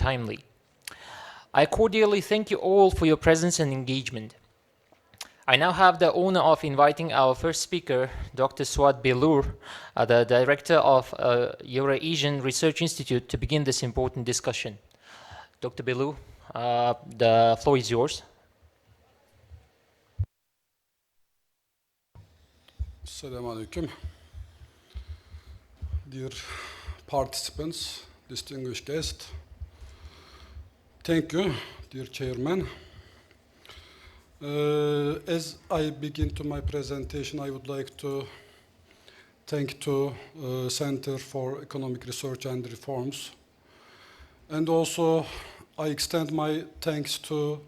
timely. I cordially thank you all for your presence and engagement. I now have the honor of inviting our first speaker, Dr. Swat Belur, the Director of Euro-Asian Research Institute, to begin this important discussion. Dr. Belur, the floor is yours. Assalamu alaikum. Dear participants, distinguished guests, thank you, dear Chairman. As I begin to my presentation, I would like to thank to Center for Economic Research and Reforms, and also I extend my thanks to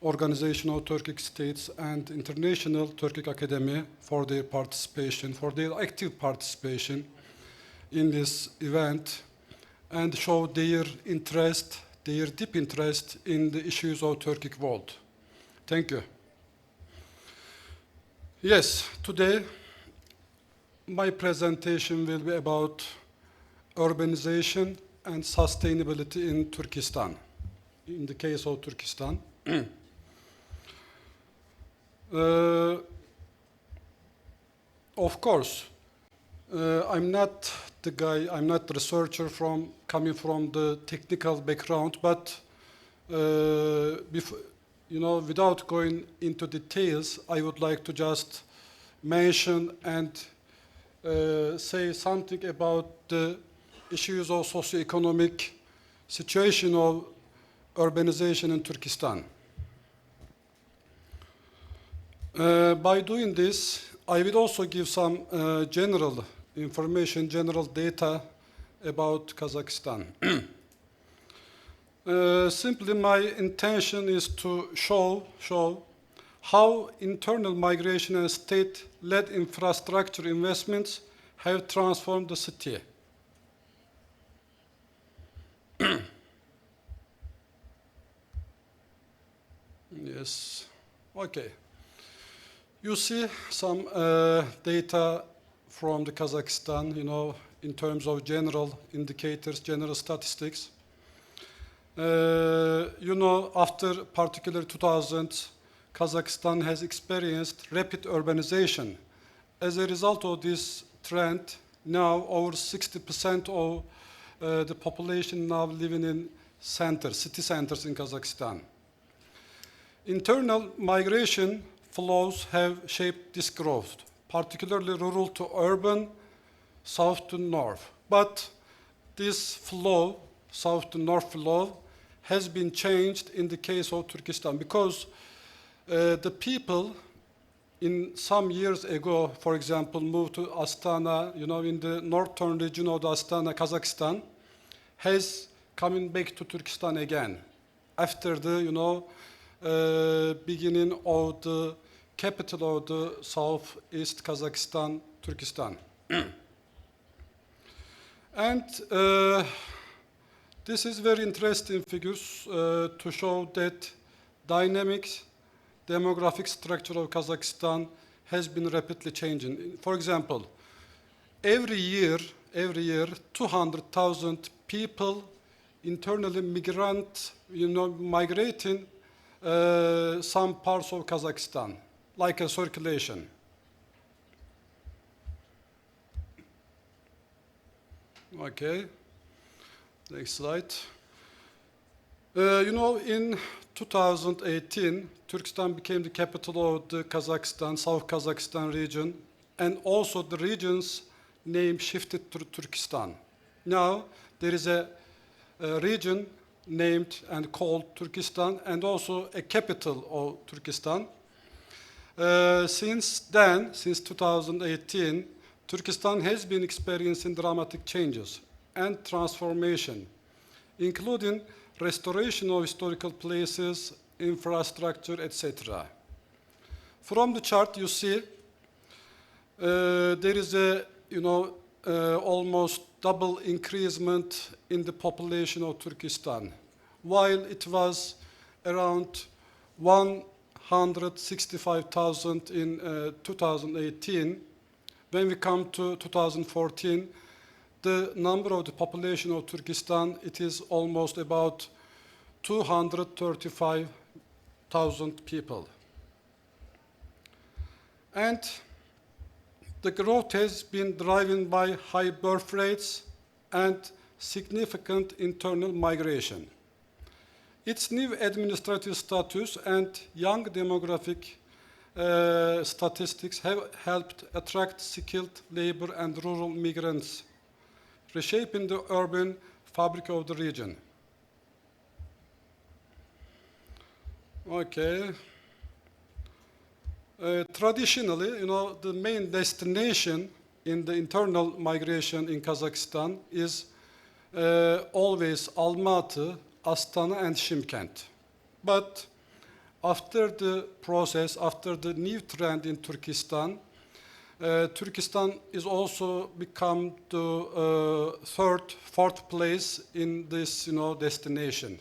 Organization of Turkic States and International Turkic Academy for their participation, for their active participation in this event, and show their interest, their deep interest in the issues of Turkic world. Thank you. Yes, today my presentation will be about urbanization and sustainability in Turkestan, in the case of Turkestan. Of course, I'm not the guy, I'm not the researcher coming from the technical background, but without going into details, I would like to just mention and say something about the issues of socioeconomic situation of urbanization in Turkestan. By doing this, I will also give some general information, general data about Kazakhstan. Simply my intention is to show how internal migration and state-led infrastructure investments have transformed the city. Yes, okay. You see some data from the Kazakhstan, in terms of general indicators, general statistics. After particular 2000s, Kazakhstan has experienced rapid urbanization. As a result of this trend, now over 60% of the population now living in city centers in Kazakhstan. Internal migration flows have shaped this growth, particularly rural to urban, south to north. But this flow, south to north flow, has been changed in the case of Turkestan because the people in some years ago, for example, moved to Astana, in the northern region of the Astana, Kazakhstan, has coming back to Turkestan again after the, beginning of the capital of the southeast Kazakhstan, Turkestan. And this is very interesting figures to show that dynamics, demographic structure of Kazakhstan has been rapidly changing. For example, every year, 200,000 people internally migrating some parts of Kazakhstan, like a circulation. Okay, next slide. In 2018, Turkestan became the capital of the Kazakhstan, South Kazakhstan region, and also the region's name shifted to Turkestan. Now, there is a region named and called Turkestan, and also a capital of Turkestan. Since 2018, Turkestan has been experiencing dramatic changes and transformation, including restoration of historical places, infrastructure, etc. From the chart, you see there is a almost double increasement in the population of Turkestan. While it was around 165,000 in 2018, when we come to 2014, the number of the population of Turkestan, it is almost about 235,000 people. And the growth has been driven by high birth rates and significant internal migration. Its new administrative status and young demographic statistics have helped attract skilled labor and rural migrants, reshaping the urban fabric of the region. Okay. Traditionally, the main destination in the internal migration in Kazakhstan is always Almaty, Astana, and Shymkent. But after the process, after the new trend in Turkestan, Turkestan is also become the fourth place in this, destination.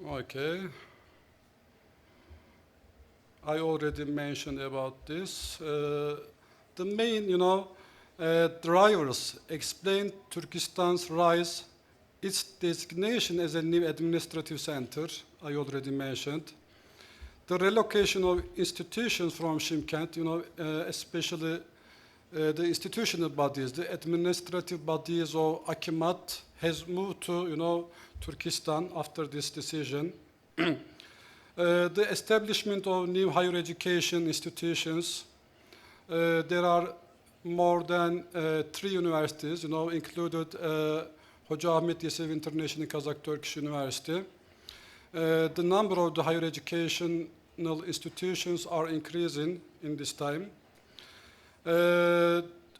Okay. I already mentioned about this. The main, drivers explain Turkestan's rise, its designation as a new administrative center, I already mentioned. The relocation of institutions from Shymkent, especially the institutional bodies, the administrative bodies of Akimat has moved to, Turkestan after this decision. The establishment of new higher education institutions. There are more than 3 universities, included Hoca Ahmet Yesevi International Kazakh-Turkish University. The number of the higher educational institutions are increasing in this time.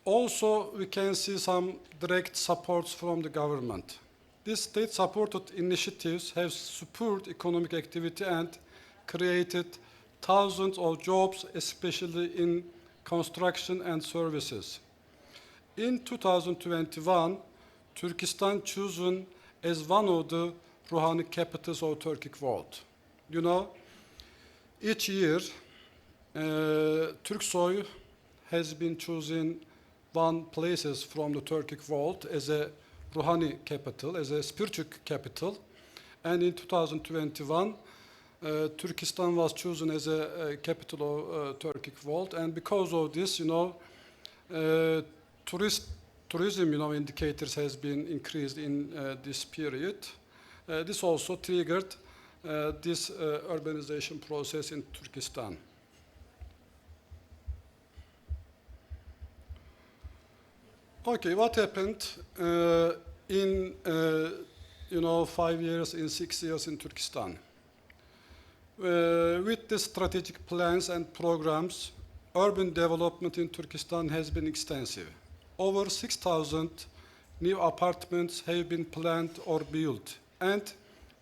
Also, we can see some direct supports from the government. These state-supported initiatives have spurred economic activity and created thousands of jobs, especially in construction and services. In 2021, Turkestan chosen as one of the Ruhani capitals of Turkic world. Each year, Turksoy has been chosen one places from the Turkic world as a Ruhani capital, as a spiritual capital. And in 2021, Turkestan was chosen as a capital of Turkic world. And because of this, tourism, indicators has been increased in this period. This also triggered this urbanization process in Turkestan. Okay, what happened in 5 years, in 6 years in Turkestan? With the strategic plans and programs, urban development in Turkestan has been extensive. Over 6,000 new apartments have been planned or built, and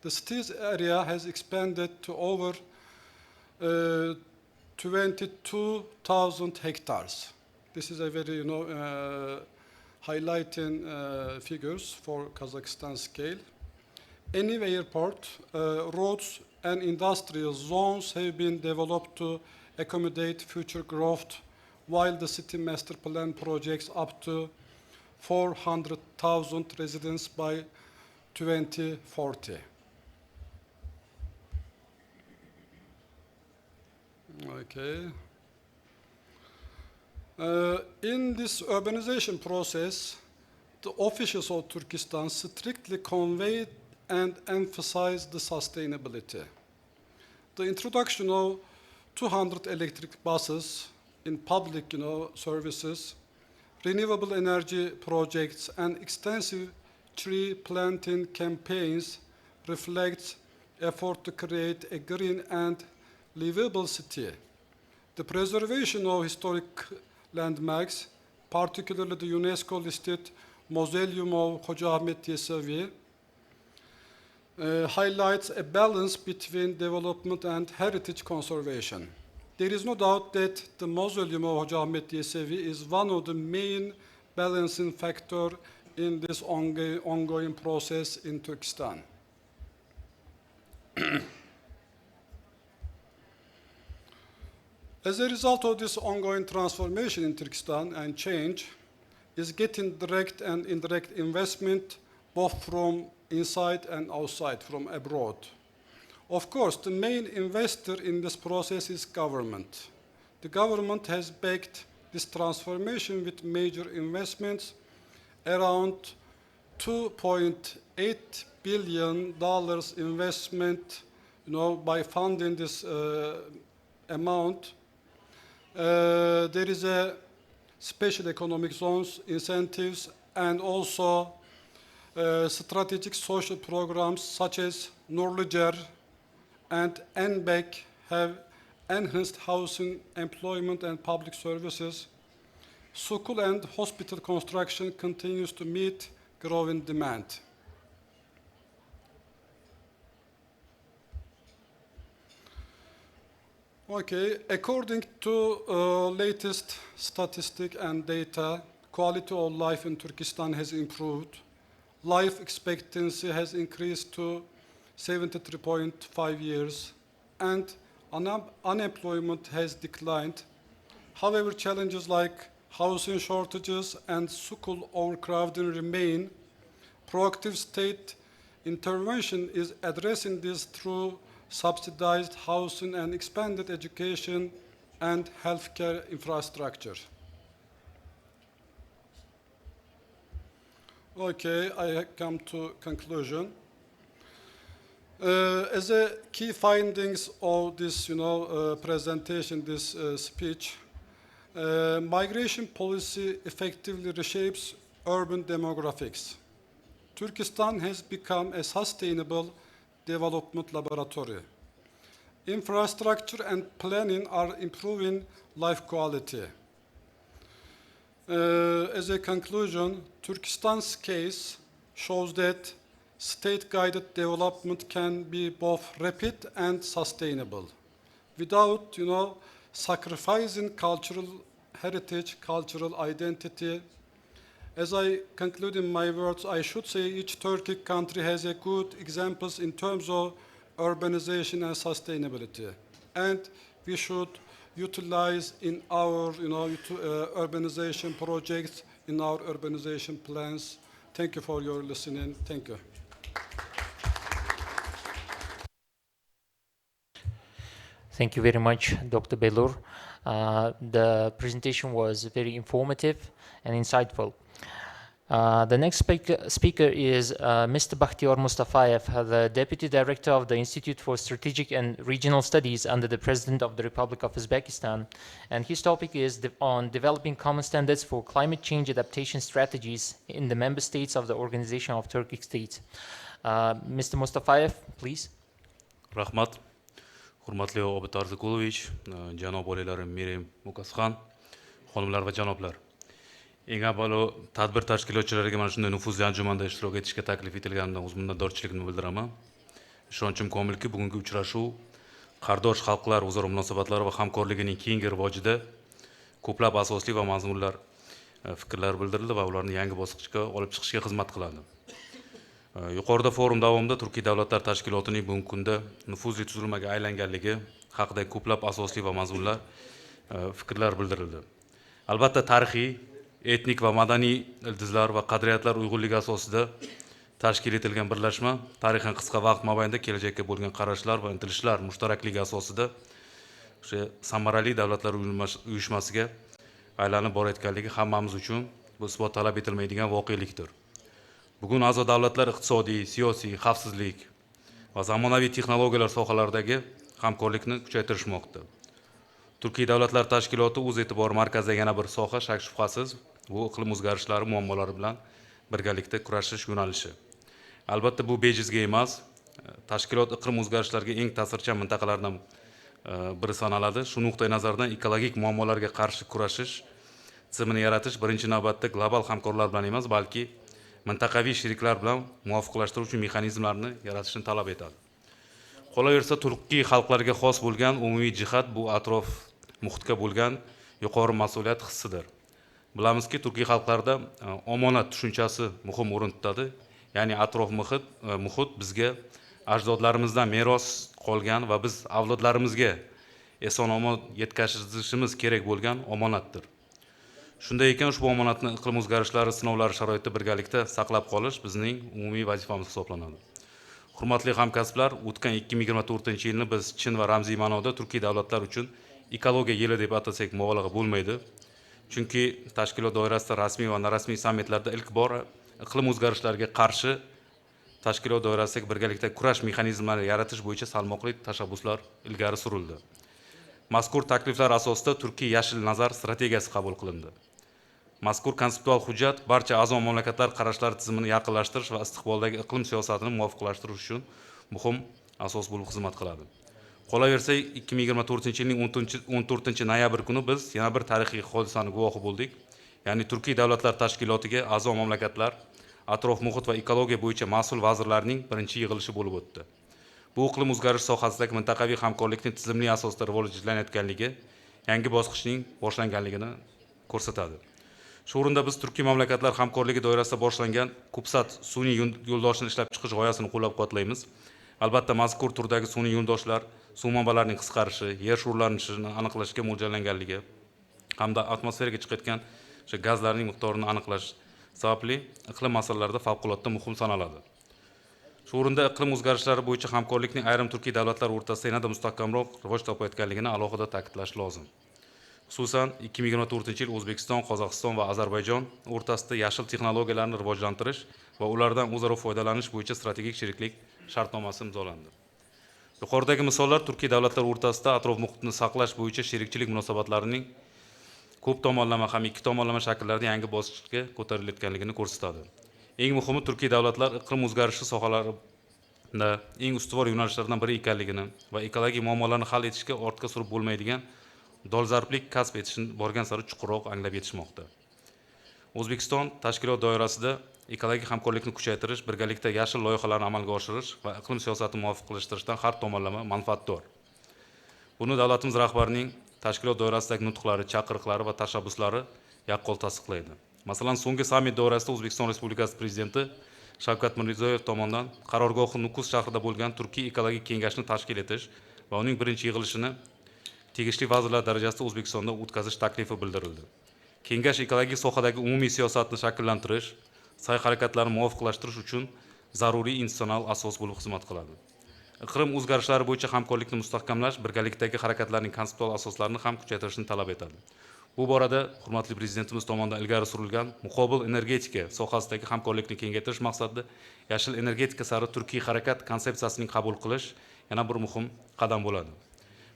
the city's area has expanded to over 22,000 hectares. This is a very, highlighting figures for Kazakhstan scale. A new airport, roads, and industrial zones have been developed to accommodate future growth, while the city master plan projects up to 400,000 residents by 2040. Okay. In this urbanization process, the officials of Turkestan strictly conveyed and emphasized the sustainability. The introduction of 200 electric buses in public, services, renewable energy projects, and extensive tree planting campaigns reflects effort to create a green and livable city. The preservation of historic landmarks, particularly the UNESCO-listed Mausoleum of Hoca Ahmet Yesevi, highlights a balance between development and heritage conservation. There is no doubt that the Mausoleum of Hoca Ahmet Yesevi is one of the main balancing factors in this ongoing process in Turkestan. As a result of this ongoing transformation in Turkestan and change, is getting direct and indirect investment both from inside and outside, from abroad. Of course, the main investor in this process is government. The government has backed this transformation with major investments, around $2.8 billion investment, by funding this amount. There is a special economic zones, incentives, and also strategic social programs such as Nurlucer and NBEC have enhanced housing, employment, and public services. School and hospital construction continues to meet growing demand. Okay, according to latest statistic and data, quality of life in Turkestan has improved. Life expectancy has increased to 73.5 years, and unemployment has declined. However, challenges like housing shortages and school overcrowding remain. Proactive state intervention is addressing this through subsidized housing and expanded education and healthcare infrastructure. Okay, I come to conclusion. As a key findings of this, presentation, this speech, migration policy effectively reshapes urban demographics. Turkestan has become a sustainable development laboratory. Infrastructure and planning are improving life quality. As a conclusion, Turkestan's case shows that state-guided development can be both rapid and sustainable, without, sacrificing cultural heritage, cultural identity. As I conclude in my words, I should say each Turkic country has a good examples in terms of urbanization and sustainability, and we should utilize in our, urbanization projects, in our urbanization plans. Thank you for your listening. Thank you. Thank you very much, Dr. Belur. The presentation was very informative and insightful. The next speaker is Mr. Bakhtiyor Mustafayev, the Deputy Director of the Institute for Strategic and Regional Studies under the President of the Republic of Uzbekistan. And his topic is on developing common standards for climate change adaptation strategies in the member states of the Organization of Turkic States. Mr. Mustafayev, please. Rahmat. Hurmatli Obid Arziqulovich, janob olilarim Miriam Mukasxon, xonimlar va janoblar. Eng avvalo tadbir tashkilotchilariga mana shunday nufuzli anjumanda ishtirok etishga taklif etilganidan o'z minnatdorchiligimni bildiraman. Ishonchim komilki, bugungi uchrashuv qardosh xalqlar o'zaro munosabatlari va hamkorligining keyingi rivojida ko'plab asosli va mazmunlar fikrlar bildirildi va ularni yangi bosqichga olib chiqishga xizmat qiladi. Yuqorida forum davomida Turkiy davlatlar tashkilotining bugungi kunda nufuzli tuzilmaga aylanganligi haqida ko'plab asosli va mazmunlar fikrlar bildirildi. Albatta tarixiy, etnik va madaniy ildizlar va qadriyatlar uyg'unligi asosida tashkil etilgan birlashma tarixan qisqa vaqt mobaynida kelajakka bo'lgan qarashlar va intilishlar mushtarakligi asosida o'sha samarali davlatlar uyushmasiga aylanib borayotganligi hammamiz uchun bu isbot talab etilmaydigan voqelikdir. Bugun a'zo davlatlar iqtisodiy, siyosiy, xavfsizlik va zamonaviy texnologiyalar sohalaridagi hamkorlikni kuchaytirishmoqda. Turkiy davlatlar tashkiloti o'z e'tibor markazida yana bir soha shak shubhasiz bu iqlim o'zgarishlari muammolari bilan birgalikda kurashish yo'nalishi. Albatta bu bejizga emas. Tashkilot iqlim o'zgarishlariga eng ta'sirchan mintaqalardan biri sanaladi. Shu nuqtai nazardan ekologik muammolarga qarshi kurashish tizimini yaratish birinchi navbatda global hamkorlar bilan emas, balki mintaqaviy sheriklar bilan muvofiqlashtiruvchi mexanizmlarni yaratishni talab etadi. Qolaversa, Turkiy xalqlarga xos bo'lgan umumiy jihat bu atrof muhitga bo'lgan yuqori mas'uliyat hissidir. Bilamizki, Turkiy xalqlarda omonat tushunchasi muhim o'rin tutadi. Ya'ni atrof muhit bizga ajdodlarimizdan meros qolgan va biz avlodlarimizga eson-omon yetkazishimiz kerak bo'lgan omonatdir. Shunday ekan, ushbu omonatni iqlim o'zgarishlari sinovlari sharoitida birgalikda saqlab qolish bizning umumiy vazifamiz hisoblanadi. Hurmatli hamkasblar, o'tgan 2024-yilni biz chin va ramziy ma'noda turkiy davlatlar uchun ekologiya yili deb atasak mubolag'a bo'lmaydi. Chunki tashkilot doirasida rasmiy va norasmiy sammitlarda ilk bor iqlim o'zgarishlariga qarshi tashkilot doirasidagi birgalikda kurash mexanizmlarini yaratish bo'yicha salmoqli tashabbuslar ilgari surildi. Mazkur takliflar asosida Turkiy yashil nazar strategiyasi qabul qilindi. Mazkur konseptual hujjat barcha a'zo mamlakatlar qarashlari tizimini yaqinlashtirish va istiqboldagi iqlim siyosatini muvofiqlashtirish uchun muhim asos bo'lib xizmat qiladi. Qolaversa, 2024-yilning 14-noyabr kuni biz yana bir tarixiy hodisani guvohi bo'ldik. Ya'ni Turkiy davlatlar tashkilotiga a'zo mamlakatlar atrof muhit va ekologiya bo'yicha mas'ul vazirlarning birinchi yig'ilishi bo'lib o'tdi. Bu iqlim o'zgarish sohasidagi mintaqaviy hamkorlikning tizimli asosda rivojlanayotganligi, yangi bosqichning boshlanganligini ko'rsatadi. Shu o'rinda biz Turkiy mamlakatlar hamkorligi doirasida boshlangan Kupsat sun'iy yo'ldoshini ishlab chiqish g'oyasini qo'llab-quvvatlaymiz. Albatta, mazkur turdagi sun'iy yo'ldoshlar suv manbalarining qisqarishi, yer sho'rlanishini aniqlashga mo'ljallanganligi hamda atmosferaga chiqayotgan o'sha gazlarning miqdorini aniqlash sababli iqlim masalalarida favqulodda muhim sanaladi. Shu o'rinda iqlim o'zgarishlari bo'yicha hamkorlikning ayrim Turkiy davlatlar o'rtasida yanada mustahkamroq rivoj topayotganligini alohida ta'kidlash lozim. Xususan, 2024-yil O'zbekiston, Qozog'iston va Ozarbayjon o'rtasida yashil texnologiyalarni rivojlantirish va ulardan o'zaro foydalanish bo'yicha strategik sheriklik shartnomasi imzolandi. Yuqoridagi misollar Turkiy davlatlar o'rtasida atrof muhitni saqlash bo'yicha sherikchilik munosabatlarining ko'p tomonlama ham ikki tomonlama shakllarda yangi bosqichga ko'tarilayotganligini ko'rsatadi. Eng muhimi, Turkiy davlatlar iqlim o'zgarishi sohalarida eng ustuvor yo'nalishlardan biri ekanligini va ekologik muammolarni hal etishga ortga surib bo'lmaydigan dolzarblik kasb etishni borgan sari chuqurroq anglab yetishmoqda. O'zbekiston tashkilot doirasida ekologik hamkorlikni kuchaytirish, birgalikda yashil loyihalarni amalga oshirish va iqlim siyosatini muvofiqlashtirishdan har tomonlama manfaatdor. Buni davlatimiz rahbarining tashkilot doirasidagi nutqlari, chaqiriqlari va tashabbuslari yaqqol tasdiqlaydi. Masalan, so'nggi sammit doirasida O'zbekiston Respublikasi prezidenti Shavkat Mirziyoyev tomonidan qarorgohi Nukus shahrida bo'lgan Turkiy ekologik kengashni tashkil etish va uning birinchi yig'ilishini tegishli vazirlar darajasida O'zbekistonda o'tkazish taklifi bildirildi. Kengash ekologik sohadagi umumiy siyosatni shakllantirish, sa'y-harakatlarni muvofiqlashtirish uchun zaruriy institutsional asos bo'lib xizmat qiladi. Iqlim o'zgarishlari bo'yicha hamkorlikni mustahkamlash, birgalikdagi harakatlarning konseptual asoslarini ham kuchaytirishni talab etadi. Bu borada hurmatli prezidentimiz tomonidan ilgari surilgan muqobil energetika sohasidagi hamkorlikni kengaytirish maqsadida yashil energetika sari turkiy harakat konsepsiyasining qabul qilish yana bir muhim qadam bo'ladi.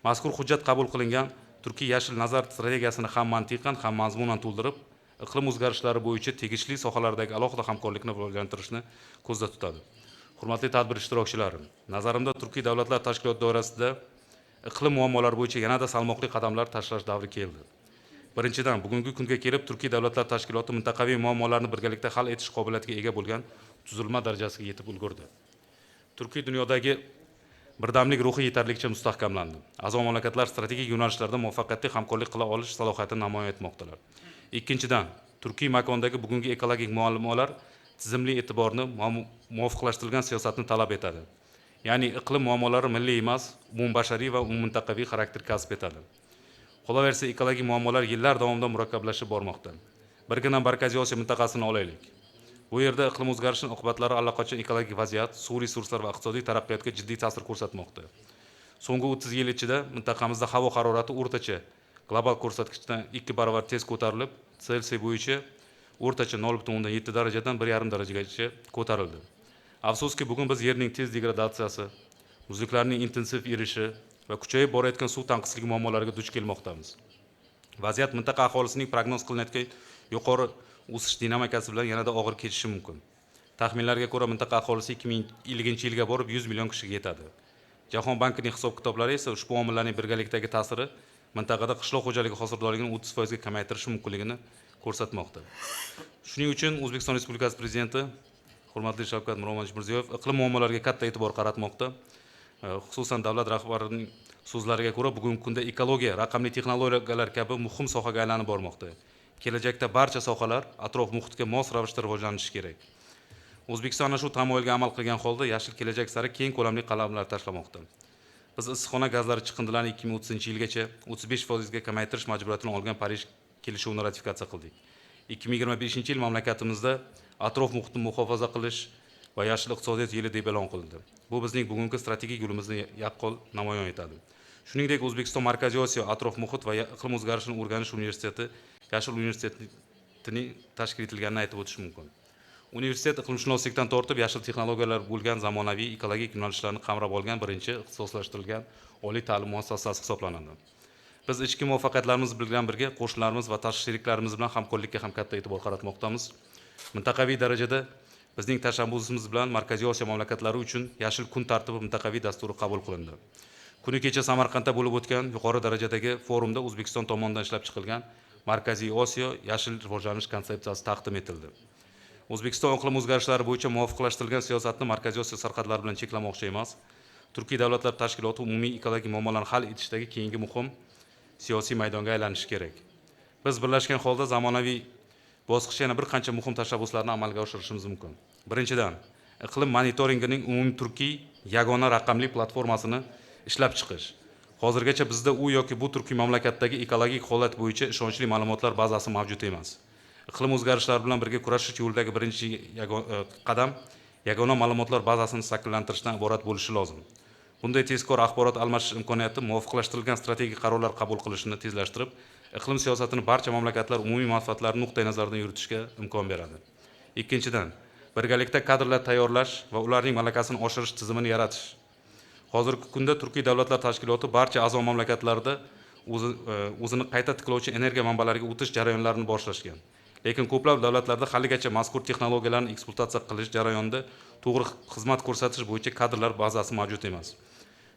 Mazkur hujjat qabul qilingan Turkiy yashil nazar strategiyasini ham mantiqan, ham mazmunan to'ldirib, iqlim o'zgarishlari bo'yicha tegishli sohalardagi alohida hamkorlikni rivojlantirishni ko'zda tutadi. Hurmatli tadbir ishtirokchilari, nazarimda Turkiy davlatlar tashkiloti doirasida iqlim muammolari bo'yicha yanada salmoqli qadamlar tashlash davri keldi. Birinchidan, bugungi kunga kelib Turkiy davlatlar tashkiloti mintaqaviy muammolarni birgalikda hal etish qobiliyatiga ega bo'lgan tuzilma darajasiga yetib ulgurdi. Turkiy dunyodagi birdamlik ruhi yetarlicha mustahkamlandi. A'zo mamlakatlar strategik yo'nalishlarda muvaffaqiyatli hamkorlik qila olish salohiyatini namoyon etmoqdalar. Ikkinchidan, Turkiy makondagi bugungi ekologik muammolar tizimli e'tiborni muvofiqlashtirilgan siyosatni talab etadi. Ya'ni iqlim muammolari milliy emas, umumbashariy va umummintaqaviy xarakter kasb etadi. Qolaversa, ekologik muammolar yillar davomida murakkablashib bormoqda. Birgina Markaziy Osiyo mintaqasini olaylik. Bu yerda iqlim o'zgarishining oqibatlari allaqachon ekologik vaziyat, suv resurslari va iqtisodiy taraqqiyotga jiddiy ta'sir ko'rsatmoqda. So'nggi 30 yil ichida mintaqamizda havo harorati o'rtacha global ko'rsatkichdan 2 barobar tez ko'tarilib, Selsiy bo'yicha o'rtacha 0.7 darajadan 1,5 darajagacha ko'tarildi. Afsuski, bugun biz yerning tez degradatsiyasi, muzliklarning intensiv erishi va kuchayib borayotgan suv tanqisligi muammolariga duch kelmoqdamiz. Vaziyat mintaqa aholisining prognoz qilinayotgan yuqori o'sish dinamikasi bilan yanada og'ir kechishi mumkin. Taxminlarga ko'ra, mintaqa aholisi 2050-yilga borib 100 million kishiga yetadi. Jahon bankining hisob-kitoblari esa ushbu omillarning birgalikdagi ta'siri mintaqada qishloq xo'jaligi hosildorligini 30% ga kamaytirishi mumkinligini ko'rsatmoqda. Shuning uchun O'zbekiston Respublikasi prezidenti hurmatli Shavkat Mirziyoyev iqlim muammolariga katta e'tibor qaratmoqda. Xususan davlat rahbarining so'zlariga ko'ra, bugungi kunda ekologiya, raqamli texnologiyalar kabi muhim sohaga aylanib bormoqda. Kelajakda barcha sohalar atrof muhitga mos ravishda rivojlanishi kerak. O'zbekiston shu tamoyilga amal qilgan holda yashil kelajak sari keng ko'lamli qadamlar tashlamoqda. Biz issiqxona gazlari chiqindilarini 2030-yilgacha 35% ga kamaytirish majburiyatini olgan Parij kelishuvini ratifikatsiya qildik. 2025-yil mamlakatimizda atrof muhitni muhofaza qilish va yashil iqtisodiyot yili deb e'lon qilindi. Bu bizning bugungi strategik yo'limizni yaqqol namoyon etadi. Shuningdek, O'zbekiston Markaziy Osiyo atrof muhit va iqlim o'zgarishini o'rganish universiteti Yashil universitetining tashkil etilganini aytib o'tish mumkin. Universitet iqlimshunoslikdan tortib yashil texnologiyalar bo'lgan zamonaviy ekologik yo'nalishlarni qamrab olgan birinchi ixtisoslashtirilgan oliy ta'lim muassasasi hisoblanadi. Biz ichki muvaffaqiyatlarimiz bilan birga qo'shnilarimiz va tashqi sheriklarimiz bilan hamkorlikka ham katta e'tibor qaratmoqdamiz. Mintaqaviy darajada bizning tashabbusimiz bilan Markaziy Osiyo mamlakatlari uchun yashil kun tartibi mintaqaviy dasturi qabul qilindi. Kuni kecha Samarqandda bo'lib o'tgan yuqori darajadagi forumda O'zbekiston tomonidan ishlab chiqilgan Markaziy Osiyo yashil rivojlanish konsepsiyasi taqdim etildi. O'zbekiston iqlim o'zgarishlari bo'yicha muvofiqlashtirilgan siyosatni Markaziy Osiyo sarhadlari bilan cheklamoqchi emas. Turkiy davlatlar tashkiloti umumiy ekologik muammolarni hal etishdagi keyingi muhim siyosiy maydonga aylanishi kerak. Biz birlashgan holda zamonaviy bosqichda yana bir qancha muhim tashabbuslarni amalga oshirishimiz mumkin. Birinchidan, iqlim monitoringining umumiy turkiy yagona raqamli platformasini ishlab chiqish. Hozirgacha bizda u yoki bu turkiy mamlakatdagi ekologik holat bo'yicha ishonchli ma'lumotlar bazasi mavjud emas. Iqlim o'zgarishlari bilan birga kurashish yo'lidagi birinchi qadam yagona ma'lumotlar bazasini shakllantirishdan iborat bo'lishi lozim. Bunday tezkor axborot almashish imkoniyati muvofiqlashtirilgan strategik qarorlar qabul qilishni tezlashtirib, iqlim siyosatini barcha mamlakatlar umumiy manfaatlarini nuqtai nazaridan yuritishga imkon beradi. Ikkinchidan, birgalikda kadrlar tayyorlash va ularning malakasini oshirish tizimini yaratish. Hozirgi kunda Turkiy davlatlar tashkiloti barcha a'zo mamlakatlarda o'zini qayta tiklovchi energiya manbalariga o'tish jarayonlarini boshlashgan. Lekin ko'plab davlatlarda haligacha mazkur texnologiyalarni ekspluatatsiya qilish jarayonida to'g'ri xizmat ko'rsatish bo'yicha kadrlar bazasi mavjud emas.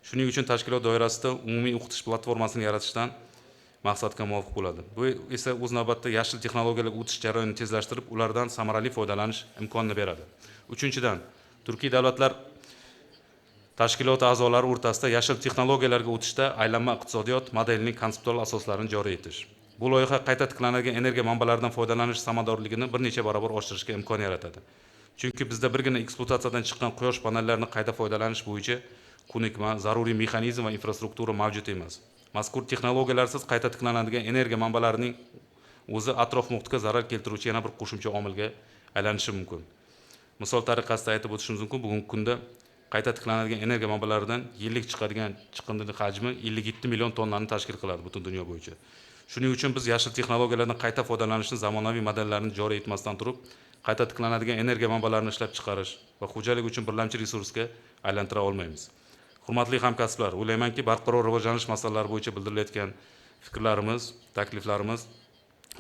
Shuning uchun tashkilot doirasida umumiy o'qitish platformasini yaratishdan maqsadga muvofiq bo'ladi. Bu esa o'z navbatida yashil texnologiyalarga o'tish jarayonini tezlashtirib, ulardan samarali foydalanish imkonini beradi. Uchinchidan, Turkiy davlatlar tashkilot a'zolari o'rtasida yashil texnologiyalarga o'tishda aylanma iqtisodiyot modelining konseptual asoslarini joriy etish. Bu loyiha qayta tiklanadigan energiya manbalaridan foydalanish samaradorligini bir necha barobar oshirishga imkon yaratadi. Chunki bizda birgina ekspluatatsiyadan chiqqan quyosh panellarini qayta foydalanish bo'yicha ko'nikma, zaruriy mexanizm va infrastruktura mavjud emas. Mazkur texnologiyalarsiz qayta tiklanadigan energiya manbalarining o'zi atrof muhitga zarar keltiruvchi yana bir qo'shimcha omilga aylanishi mumkin. Misol tariqasida aytib o'tishimiz mumkin, bugungi kunda qayta tiklanadigan energiya manbalaridan yillik chiqadigan chiqindining hajmi 57 million tonnani tashkil qiladi butun dunyo bo'yicha. Shuning uchun biz yashil texnologiyalardan qayta foydalanishni zamonaviy modellarini joriy etmasdan turib, qayta tiklanadigan energiya manbalarini ishlab chiqarish va xo'jalik uchun birlamchi resursga aylantira olmaymiz. Hurmatli hamkasblar, o'ylaymanki, barqaror rivojlanish masalalari bo'yicha bildirilayotgan fikrlarimiz, takliflarimiz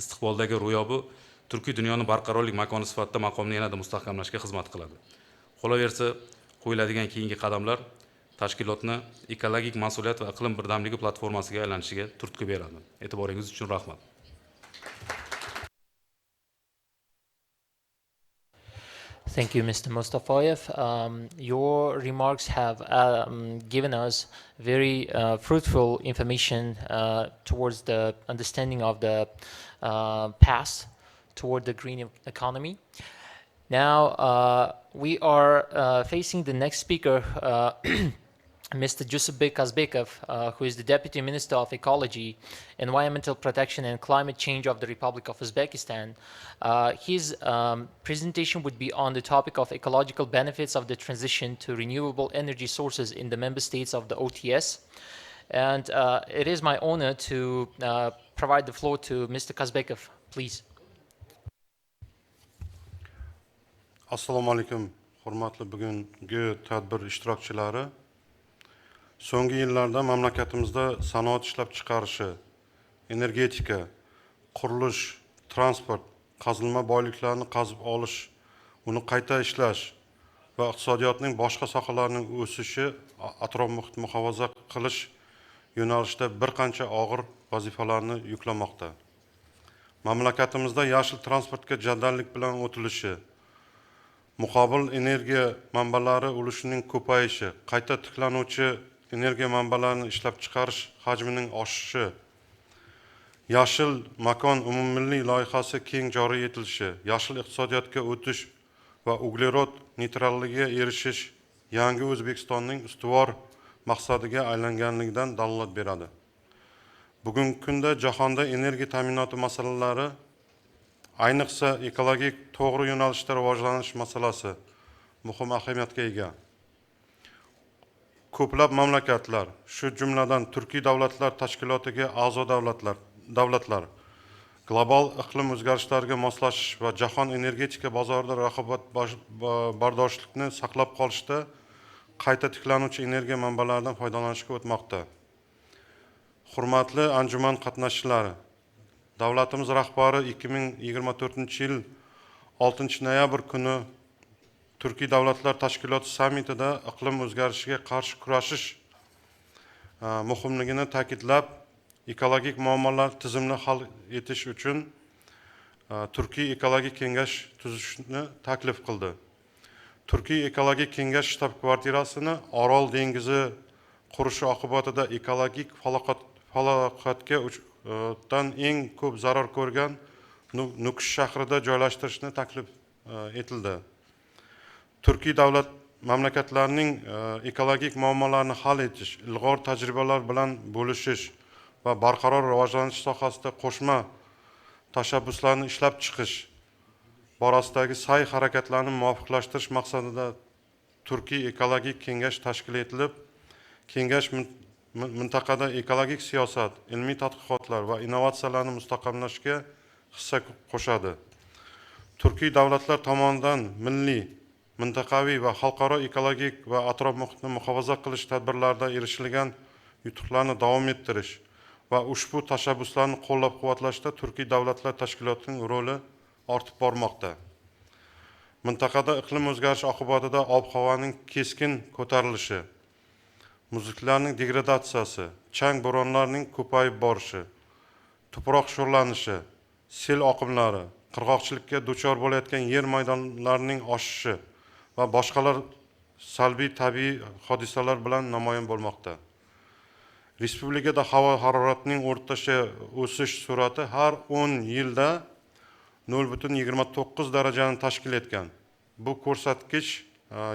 istiqboldagi ro'yobi turkiy dunyoni barqarorlik makoni sifatida maqomini yanada mustahkamlashga xizmat qiladi. Qolaversa, qo'yiladigan keyingi qadamlar tashkilotni ekologik mas'uliyat va iqlim birdamligi platformasiga aylanishiga turtki beradi. E'tiboringiz uchun rahmat. Thank you, Mr. Mustafayev. Your remarks have given us very fruitful information towards the understanding of the path toward the green economy. Now, we are facing the next speaker, Mr. Jusubek Kazbekov, who is the Deputy Minister of Ecology, Environmental Protection and Climate Change of the Republic of Uzbekistan. His presentation would be on the topic of ecological benefits of the transition to renewable energy sources in the member states of the OTS. And it is my honor to provide the floor to Mr. Kazbekov, please. Assalomu alaykum, hurmatli bugungi tadbir ishtirokchilari. So'nggi yillarda mamlakatimizda sanoat ishlab chiqarishi, energetika, qurilish, transport, qazilma boyliklarni qazib olish, uni qayta ishlash va iqtisodiyotning boshqa sohalarining o'sishi, atrof muhitni muhofaza qilish yo'nalishida bir qancha og'ir vazifalarni yuklamoqda. Mamlakatimizda yashil transportga jadallik bilan o'tilishi, muqobil energiya manbalari ulushning ko'payishi, qayta tiklanuvchi energiya manbalarini ishlab chiqarish hajmining oshishi, yashil makon umummilliy loyihasi keng joriy etilishi, yashil iqtisodiyotga o'tish va uglerod neytralligiga erishish yangi O'zbekistonning ustuvor maqsadiga aylanganligidan dalolat beradi. Bugungi kunda jahonda energiya ta'minoti masalalari, ayniqsa ekologik to'g'ri yo'nalishda rivojlanish masalasi muhim ahamiyatga ega. Ko'plab mamlakatlar, shu jumladan Turkiy davlatlar tashkilotiga a'zo davlatlar global iqlim o'zgarishlariga moslashish va jahon energetika bozorida raqobat bardoshlikni saqlab qolishda qayta tiklanuvchi energiya manbalaridan foydalanishga o'tmoqda. Hurmatli anjuman qatnashchilari, davlatimiz rahbari 2024-yil 6-noyabr kuni Turkiy davlatlar tashkiloti sammitida iqlim o'zgarishiga qarshi kurashish muhimligini ta'kidlab, ekologik muammolar tizimli hal etish uchun Turkiy ekologik kengash tuzishni taklif qildi. Turkiy ekologik kengash shtab-kvartirasini Orol dengizi qurishi oqibatida ekologik falokatga eng ko'p zarar ko'rgan Nukus shahrida joylashtirishni taklif etildi. Turkiy davlat mamlakatlarining ekologik muammolarni hal etish, ilg'or tajribalar bilan bo'lishish va barqaror rivojlanish sohasida qo'shma tashabbuslarni ishlab chiqish borasidagi sa'y harakatlarni muvofiqlashtirish maqsadida Turkiy ekologik kengash tashkil etilib, kengash mintaqada ekologik siyosat, ilmiy tadqiqotlar va innovatsiyalarni mustahkamlashga hissa qo'shadi. Turkiy davlatlar tomonidan milliy, mintaqaviy va xalqaro ekologik va atrof muhitni muhofaza qilish tadbirlarida erishilgan yutuqlarni davom ettirish va ushbu tashabbuslarni qo'llab-quvvatlashda Turkiy davlatlar tashkilotining roli ortib bormoqda. Mintaqada iqlim o'zgarishi oqibatida ob-havoning keskin ko'tarilishi, muzliklarning degradatsiyasi, chang bo'ronlarning ko'payib borishi, tuproq sho'rlanishi, sel oqimlari, qirg'oqchilikka duchor bo'layotgan yer maydonlarining oshishi va boshqalar salbiy tabiiy hodisalar bilan namoyon bo'lmoqda. Respublikada havo haroratining o'rtacha o'sish sur'ati har 10 yilda 0,29 darajani tashkil etgan. Bu ko'rsatkich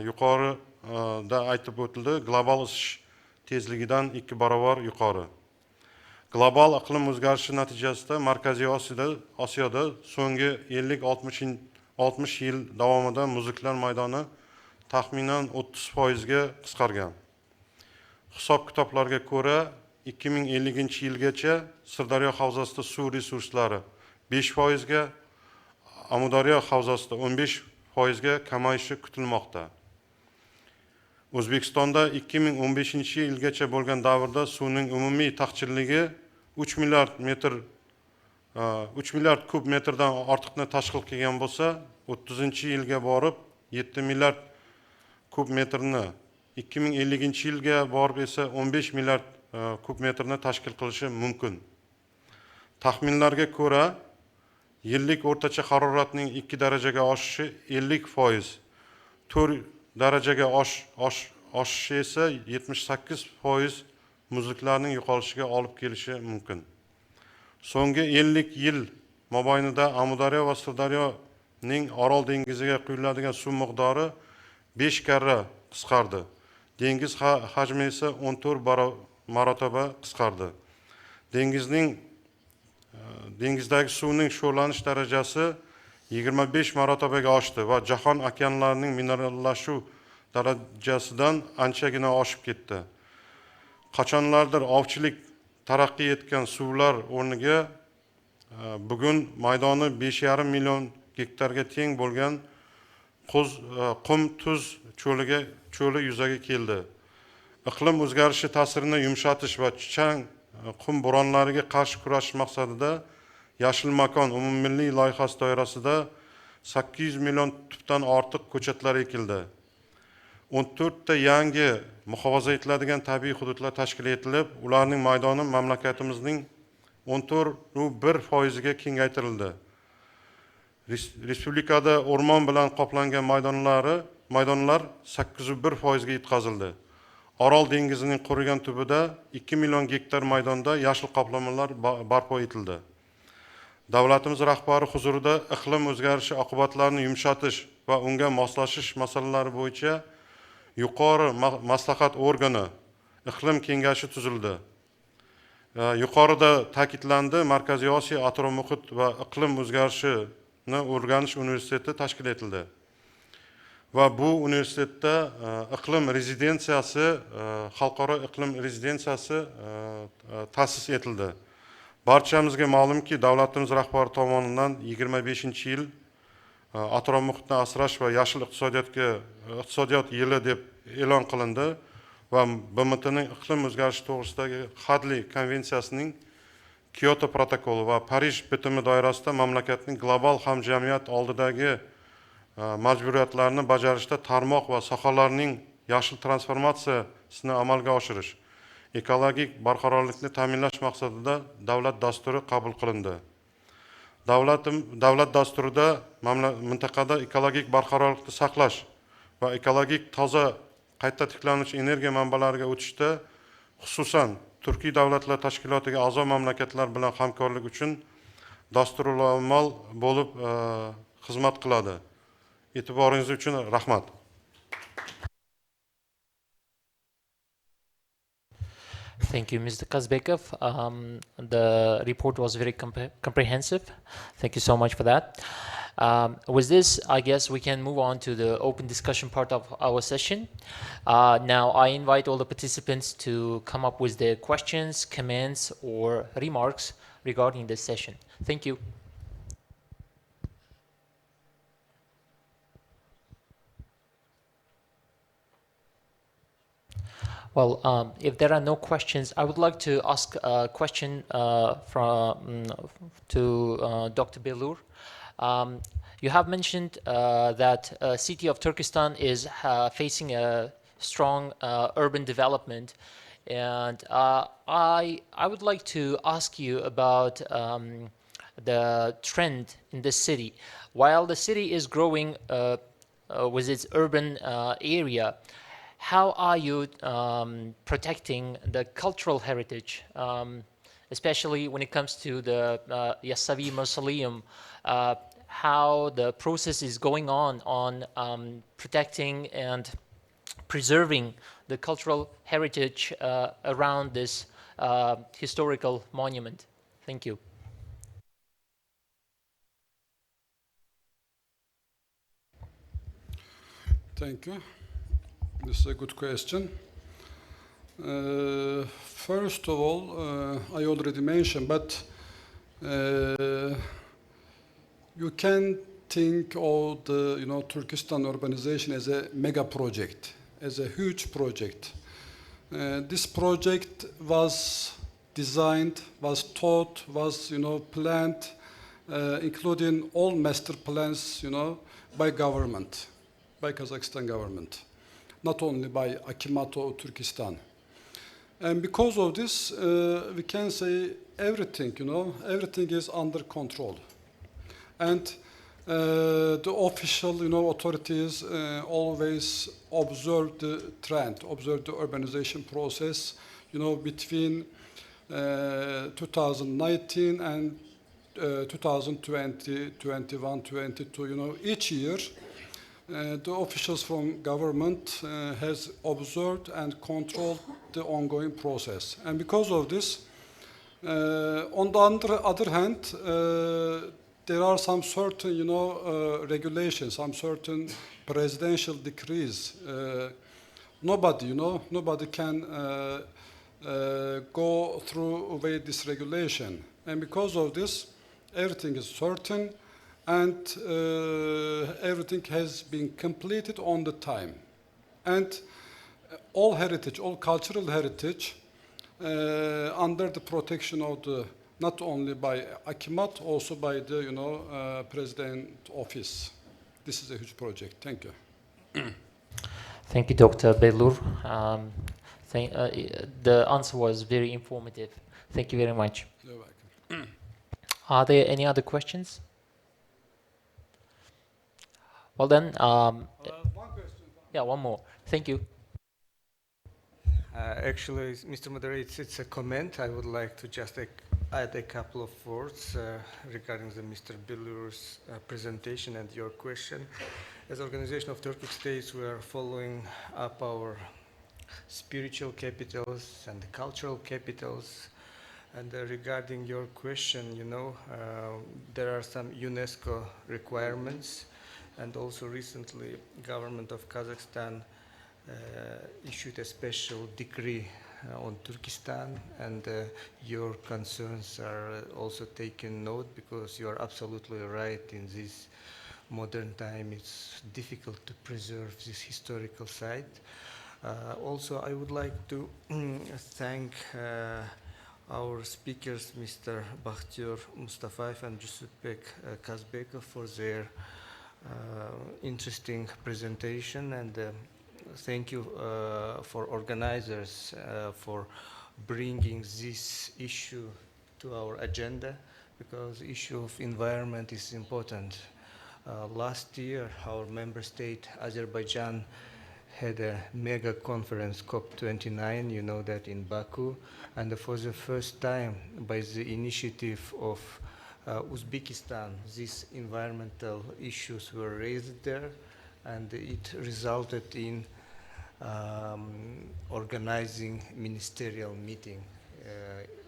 yuqorida aytib o'tildi, global isish tezligidan 2 barobar yuqori. Global iqlim o'zgarishi natijasida Markaziy Osiyoda so'nggi 50-60 yil davomida muzliklar maydoni taxminan 30% ga qisqargan. Hisob-kitoblarga ko'ra 2050-yilgacha Sirdaryo havzasida suv resurslari 5% ga, Amudaryo havzasida 15% ga kamayishi kutilmoqda. O'zbekistonda 2015-yilgacha bo'lgan davrda suvning umumiy taqchilligi 3 milliard kub metrdan ortiqni tashkil qilgan bo'lsa, 30-yilga borib 7 milliard kub metrni, 2050-yilga borib esa 15 milliard kub metrni tashkil qilishi mumkin. Taxminlarga ko'ra, yillik o'rtacha haroratning 2 darajaga oshishi 50%, 4 darajaga oshishi esa 78% muzliklarning yo'qolishiga olib kelishi mumkin. So'nggi 50 yil mobaynida Amudaryo va Sirdaryoning Orol dengiziga quyiladigan suv miqdori 5 karra qisqardi. Dengiz hajmi esa 14 marotaba qisqardi. Dengizdagi suvning sho'rlanish darajasi 25 marotabaga oshdi va jahon okeanlarining minerallashuv darajasidan anchagina oshib ketdi. Qachonlardir ovchilik taraqqiy etgan suvlar o'rniga bugun maydoni 5,5 million gektarga teng bo'lgan qum tuz cho'li yuzaga keldi. Iqlim o'zgarishi ta'sirini yumshatish va chang qum bo'ronlariga qarshi kurashish maqsadida Yashil makon umummilliy loyihasi doirasida 800 million tubdan ortiq ko'chatlar ekildi. 14 ta yangi muhofaza etiladigan tabiiy hududlar tashkil etilib, ularning maydoni mamlakatimizning 14,1% ga kengaytirildi. Respublikada o'rmon bilan qoplangan maydonlar 8,1% ga yetkazildi. Orol dengizining qurigan tubida 2 million gektar maydonda yashil qoplamalar barpo etildi. Davlatimiz rahbari huzurida iqlim o'zgarishi oqibatlarini yumshatish va unga moslashish masalalari bo'yicha yuqori maslahat organi iqlim kengashi tuzildi. yuqorida ta'kidlandi, Markaziy Osiyo atrof muhit va iqlim o'zgarishini o'rganish universiteti tashkil etildi. Va bu universitetda iqlim rezidensiyasi, xalqaro iqlim rezidensiyasi ta'sis etildi. Barchamizga ma'lumki, davlatimiz rahbari tomonidan 25-yil atrof muhitni asrash va yashil iqtisodiyot yili deb e'lon qilindi va BMTning iqlim o'zgarishi to'g'risidagi Hadli konvensiyasining Kyoto protokoli va Parij bitimi doirasida mamlakatning global hamjamiyat oldidagi majburiyatlarni bajarishda tarmoq va sohalarning yashil transformatsiyasini amalga oshirish, ekologik barqarorlikni ta'minlash maqsadida davlat dasturi qabul qilindi. Davlat dasturida mintaqada ekologik barqarorlikni saqlash va ekologik toza qayta tiklanuvchi energiya manbalariga o'tishda xususan Turkiy davlatlar tashkilotiga a'zo mamlakatlar bilan hamkorlik uchun dasturlamal bo'lib xizmat qiladi. E'tiboringiz uchun rahmat. Thank you, Mr. Kazbekov. The report was very comprehensive. Thank you so much for that. With this, I guess we can move on to the open discussion part of our session. Now, I invite all the participants to come up with their questions, comments, or remarks regarding this session. Thank you. Well, if there are no questions, I would like to ask a question to Dr. Belur. You have mentioned that city of Turkestan is facing a strong urban development, and I would like to ask you about the trend in this city. While the city is growing with its urban area, how are you protecting the cultural heritage, especially when it comes to the Yasavi Mausoleum? How the process is going on protecting and preserving the cultural heritage around this historical monument? Thank you. Thank you. This is a good question. First of all, I already mentioned, but you can think of the Turkestan urbanization as a mega project, as a huge project. This project was designed, was thought, was planned, including all master plans, by government, by Kazakhstan government, not only by Akimato Turkestan. And because of this, we can say everything, everything is under control. And the official, authorities always observe the trend, observe the urbanization process, between 2019 and 2020, 21, 22, each year, the officials from government has observed and controlled the ongoing process. And because of this, on the other hand, there are some certain, regulations, some certain presidential decrees. Nobody can go through away this regulation. And because of this, everything is certain, and everything has been completed on the time. And all heritage, all cultural heritage, under the protection of the, not only by Akimat, also by the President Office. This is a huge project. Thank you. Thank you, Dr. Belur. The answer was very informative. Thank you very much. You're welcome. Are there any other questions? Well then, One question. yeah, one more. Thank you. Actually, Mr. Moderator, it's a comment. I would like to just add a couple of words regarding the Mr. Belur's presentation and your question. As Organization of Turkic States, we are following up our spiritual capitals and cultural capitals And regarding your question, there are some UNESCO requirements, and also recently, government of Kazakhstan issued a special decree on Turkestan, and your concerns are also taken note, because you are absolutely right. In this modern time, it's difficult to preserve this historical site. Also, I would like to thank our speakers, Mr. Bakhtiyor Mustafayev and Jusupbek Kazbekov, for their interesting presentation, and thank you for organizers for bringing this issue to our agenda, because the issue of environment is important. Last year, our member state, Azerbaijan, had a mega conference, COP29, you know that, in Baku, and for the first time, by the initiative of Uzbekistan, these environmental issues were raised there, and it resulted in organizing ministerial meeting.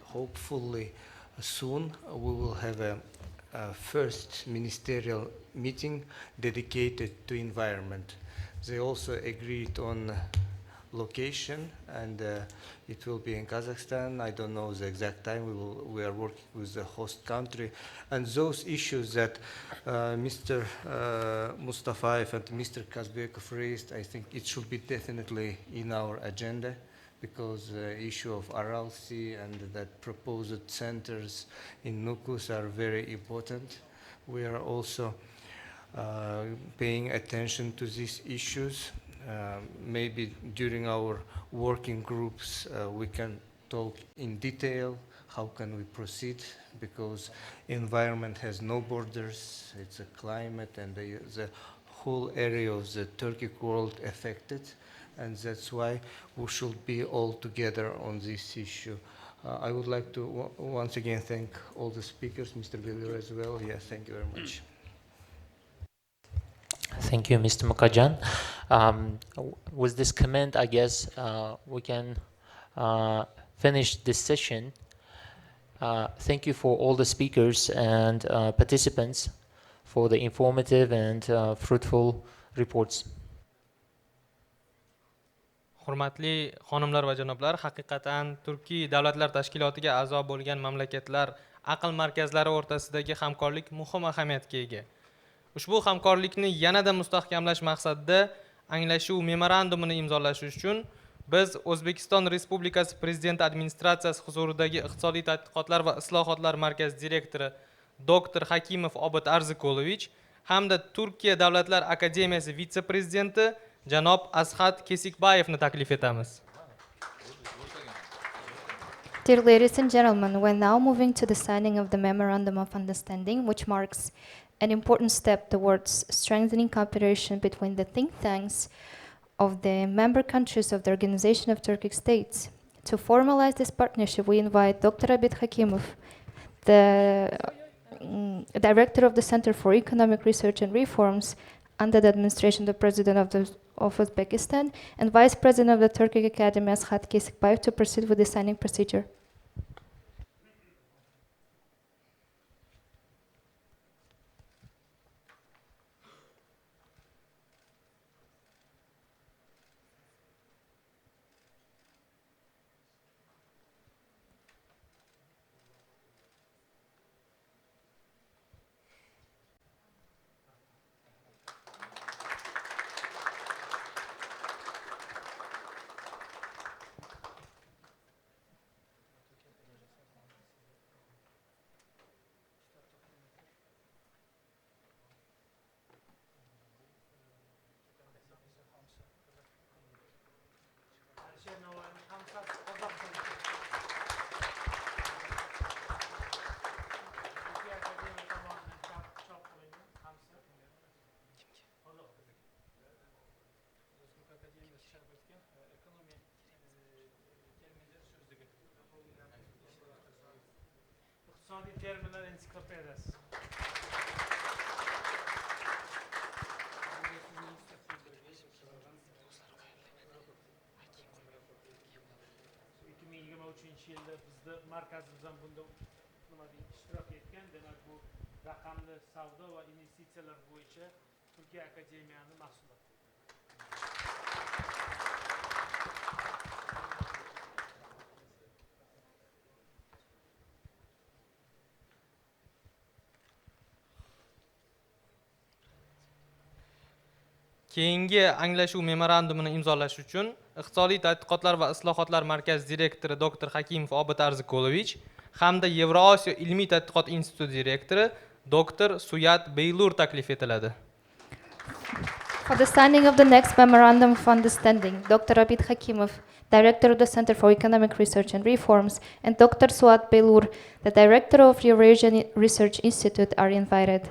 Hopefully soon we will have a first ministerial meeting dedicated to environment. They also agreed on location, and it will be in Kazakhstan. I don't know the exact time. We are working with the host country, and those issues that Mr. Mustafayev and Mr. Kazbekov raised, I think it should be definitely in our agenda, because the issue of Aral Sea and that proposed centers in Nukus are very important. We are also paying attention to these issues. Maybe during our working groups we can talk in detail how can we proceed, because environment has no borders. It's a climate and the whole area of the Turkic world affected, and that's why we should be all together on this issue. I would like to once again thank all the speakers, Mr. Bilir as well. Yes, thank you very much. Thank you, Mr. Mukajan. With this comment, I guess we can finish this session. Thank you for all the speakers and participants for the informative and fruitful reports. Hurmatli xonimlar va janoblar, haqiqatan Turkiy davlatlar tashkilotiga a'zo bo'lgan mamlakatlar aql markazlari o'rtasidagi hamkorlik muhim ahamiyatga ega. Ushbu hamkorlikni yanada mustahkamlash maqsadida anglashuv memorandumini imzolash uchun biz O'zbekiston Respublikasi Prezidenti administratsiyasi huzuridagi iqtisodiy tadqiqotlar va islohotlar markazi direktori Dr. Hakimov Obid Arzikolovich hamda Turkiya Davlatlar Akademiyasi vitse-prezidenti janob Ashat Kesikbayevni taklif etamiz. Dear ladies and gentlemen, we're now moving to the signing of the Memorandum of Understanding, which marks an important step towards strengthening cooperation between the think tanks of the member countries of the Organization of Turkic States. To formalize this partnership, we invite Dr. Abid Hakimov, the Director of the Center for Economic Research and Reforms under the administration of the President of Uzbekistan, and Vice President of the Turkic Academy, Ashat Kesikbayev, to proceed with the signing procedure. İqtisodiy terminlar ensiklopediyasi. 2023 yilda bizni markazimizdan bunda nima deydi ishtirok etgan. Demak bu raqamli savdo va investitsiyalar bo'yicha Turkiya akademiyasi mahsuloti. Keyingi anglashuv memorandumini imzolash uchun Iqtisodiy tadqiqotlar va islohotlar markazi direktori dr. Hakimov Obid Arziqulovich hamda Yevrosiyo ilmiy tadqiqot instituti direktori dr. Suyat Beylur taklif etiladi. For the signing of the next memorandum of understanding, Dr. Abid Hakimov, Director of the Center for Economic Research and Reforms, and Dr. Suat Belur, the Director of Eurasian Research Institute, are invited.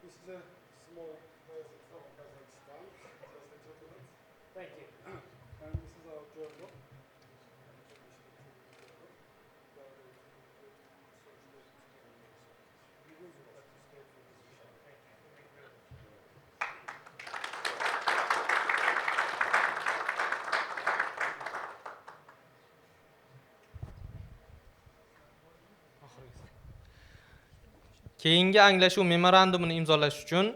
This is a small visit from Kazakhstan, just a gentleman. Thank you. And this is our journal. Keyingi anglashuv memorandumini imzolash uchun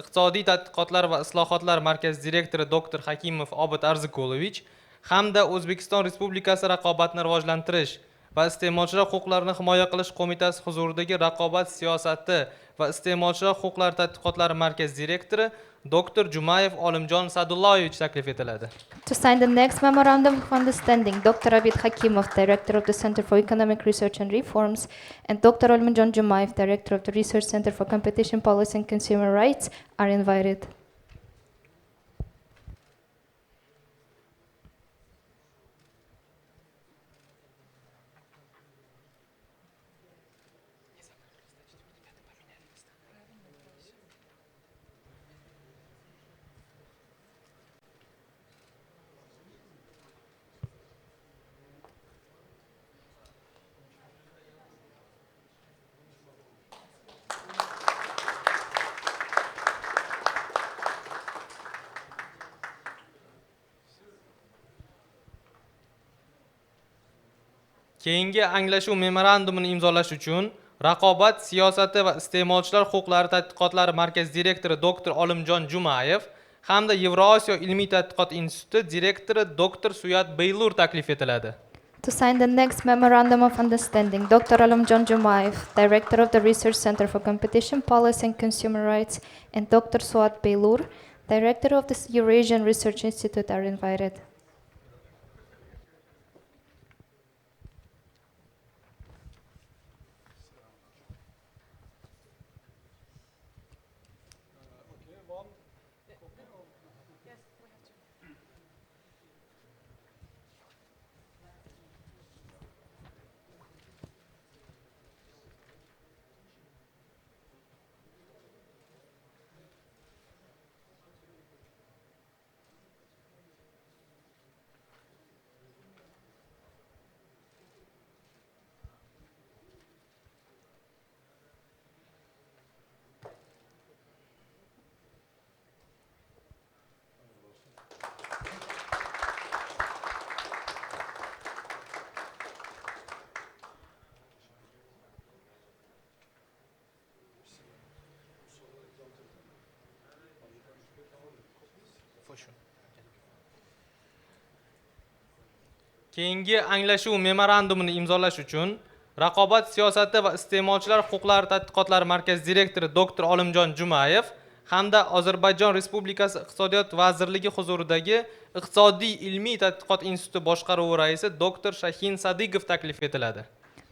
Iqtisodiy tadqiqotlar va islohotlar markazi direktori dr. Hakimov Obid Arziqulovich hamda O'zbekiston Respublikasi raqobatni rivojlantirish va iste'molchilar huquqlarini himoya qilish qo'mitasi huzuridagi raqobat siyosati va iste'molchilar huquqlari tadqiqotlari markazi direktori dr. Jumayev Olimjon Sadullayevich taklif etiladi. To sign the next memorandum of understanding, Dr. Abid Hakimov, Director of the Center for Economic Research and Reforms, and Dr. Olmanjon Jumayev, Director of the Research Center for Competition Policy and Consumer Rights, are invited. Keyingi anglashuv memorandumini imzolash uchun Raqobat siyosati va iste'molchilar huquqlari tadqiqotlari markazi direktori dr. Olimjon Jumayev hamda Yevrosiyo ilmiy tadqiqot instituti direktori dr. Suyat Beylur taklif etiladi. To sign the next memorandum of understanding, Dr. Olumjon Jumayev, Director of the Research Center for Competition Policy and Consumer Rights, and Dr. Suat Beylur, Director of the Eurasian Research Institute, are invited. keyingi anglashuv memorandumini imzolash uchun Raqobat siyosati va iste'molchilar huquqlari tadqiqotlari markazi direktori doktor Olimjon Jumayev hamda Ozarbayjon Respublikasi Iqtisodiyot vazirligi huzuridagi Iqtisodiy ilmiy tadqiqot instituti boshqaruvi raisi doktor Shahin Sadigov taklif etiladi.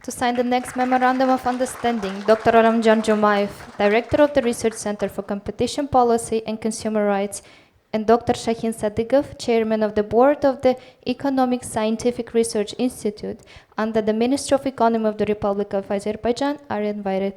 To sign the next Memorandum of Understanding, Dr. Olamjon Jumayev, Director of the Research Center for Competition Policy and Consumer Rights, and Dr. Shahin Sadigov, Chairman of the Board of the Economic Scientific Research Institute under the Ministry of Economy of the Republic of Azerbaijan, are invited.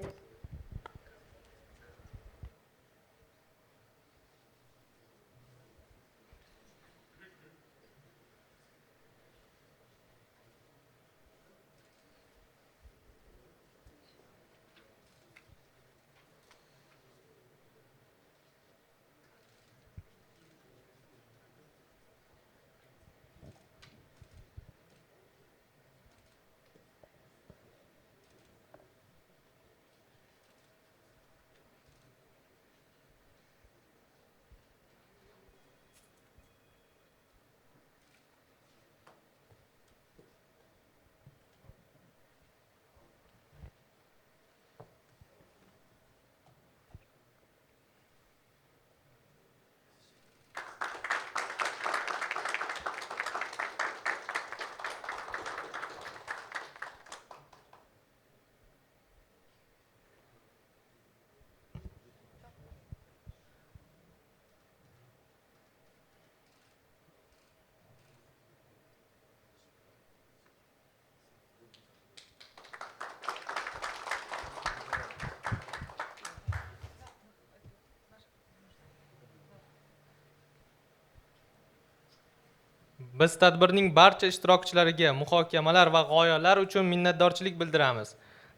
Biz tadbirning barcha ishtirokchilariga muhokamalar va g'oyalar uchun minnatdorchilik bildiramiz.